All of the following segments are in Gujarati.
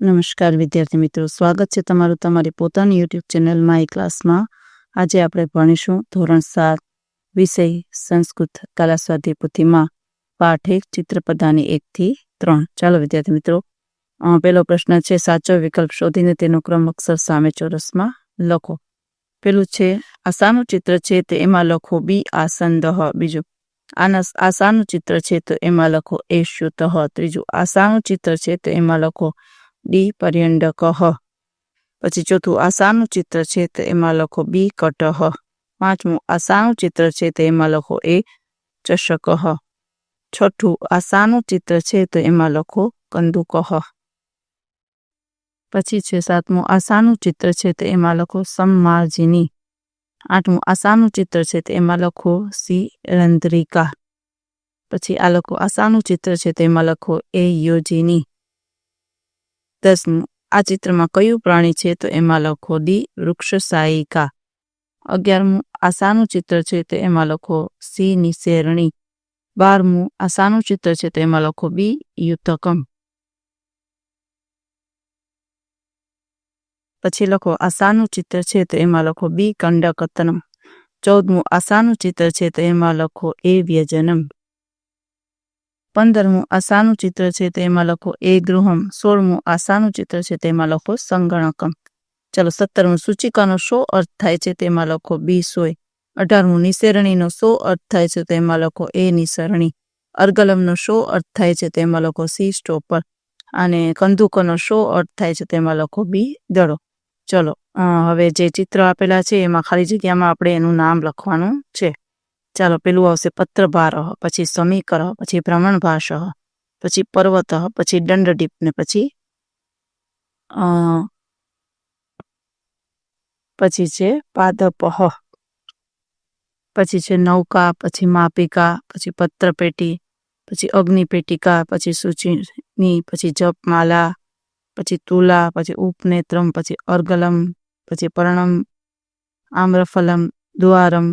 નમસ્કાર વિદ્યાર્થી મિત્રો, સ્વાગત છે તમારું તમારી પોતાની યુટ્યુબ ચેનલ માય ક્લાસમાં। આજે આપણે ભણીશું ધોરણ 7 વિષય સંસ્કૃત કલા સ્વાધ્યાય પોથીમાં પાઠ 1 ચિત્રપદાની 1 થી 3। ચાલો વિદ્યાર્થી મિત્રો, પહેલો પ્રશ્ન છે સાચો વિકલ્પ શોધીને તેનો ક્રમ અક્ષર સામે ચોરસમાં લખો। પેલું છે આશાનું ચિત્ર છે તો એમાં લખો બી આસંદહ। બીજું આશાનું ચિત્ર છે તો એમાં લખો એ શ્યુતઃ। ત્રીજું આશાનું ચિત્ર છે તો એમાં લખો ડી પર્યંડકઃ। પછી ચોથું આશાનું ચિત્ર છે તો એમાં લખો બી કટઃ। પાંચમું આશાનું ચિત્ર છે તો એમાં લખો એ ચષકઃ। છઠ્ઠું આશાનું ચિત્ર છે તો એમાં લખો કંદુકઃ। પછી છે સાતમું આશાનું ચિત્ર છે તો એમાં લખો સમમાર્જિની। આઠમું આશાનું ચિત્ર છે તો એમાં લખો સી રંધ્રિકા। પછી આ લખો આશાનું ચિત્ર છે તો એમાં લખો એ યોજિની। 10મું આ ચિત્રમાં કયું પ્રાણી છે તો એમાં લખો ડી વૃક્ષશાયિકા। 11મું આશાનું ચિત્ર છે તો એમાં લખો સી નિસેરણી। 12મું આશાનું ચિત્ર છે તો એમાં લખો બી યુતકમ। પછી લખો આશાનું ચિત્ર છે તો એમાં લખો બી કંડકતનમ। 14મું આશાનું ચિત્ર છે તો એમાં લખો એ વ્યજનમ। 15મું આશાનું ચિત્ર છે તો એમાં લખો એ ગૃહમ। 16મું આશાનું ચિત્ર છે તેમાં લખો સંગણકમ। ચાલો 17મું સૂચિકાનો શો અર્થ થાય છે તેમાં લખો બી સોય। 18મું નિસેરણીનો શો અર્થ થાય છે તેમાં લખો એ નિસરણી। અર્ગલમનો શો અર્થ થાય છે તેમાં લખો સી સ્ટોપર। અને કંદુકનો શો અર્થ થાય છે તેમાં લખો બી દડો। ચલો હવે જે ચિત્ર આપેલા છે એમાં ખાલી જગ્યામાં આપણે એનું નામ લખવાનું છે। ચાલો પેલું આવશે પત્રભારઃ, પછી સમીકરઃ, પછી ભ્રમણભાષઃ, પછી પર્વતઃ, પછી દંડદીપ ને પછી છે પાદપઃ, પછી છે નૌકા, પછી માપિકા, પછી પત્રપેટી, પછી અગ્નિપેટિકા, પછી સૂચિની, પછી જપમાલા, પછી તુલા, પછી ઉપનેત્રમ, પછી અર્ગલમ, પછી પર્ણમ, આમ્રફલમ, દ્વારમ,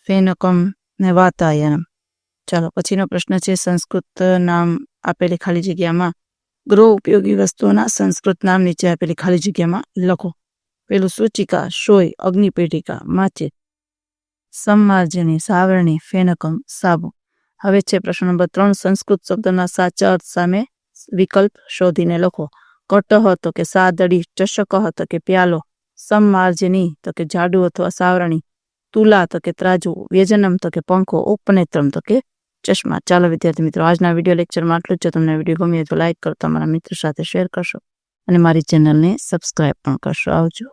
ફેનકમ ને વાતાયનમ। ચાલો પછીનો પ્રશ્ન છે સંસ્કૃત નામ આપેલી ખાલી જગ્યામાં ગૃહ ઉપયોગી વસ્તુઓના સંસ્કૃત નામ નીચે આપેલી ખાલી જગ્યામાં લખો। પેલું સૂચિકા, શોય, અગ્નિપેટિકા, માચિસ, સમમાર્જની, સાવરણી, ફેનકમ, સાબુ। હવે છે પ્રશ્ન નંબર 3 સંસ્કૃત શબ્દના સાચા અર્થ સામે વિકલ્પ શોધીને લખો। કટઃ તો કે સાદડી, ચષકઃ તો કે પ્યાલો, સમમાર્જની તો કે જાડુ અથવા સાવરણી, તુલા તો કે ત્રાજુ, વ્યજનમ તો કે પંખો, ઉપનેત્રમ તો કે ચશ્મા। ચાલો વિદ્યાર્થી મિત્રો, આજના વિડીયો લેક્ચરમાં આટલું જ। જો તમને વિડીયો ગમ્યો તો લાઈક કરો, તમારા મિત્રો સાથે શેર કરશો અને મારી ચેનલને સબસ્ક્રાઈબ પણ કરશો। આવજો।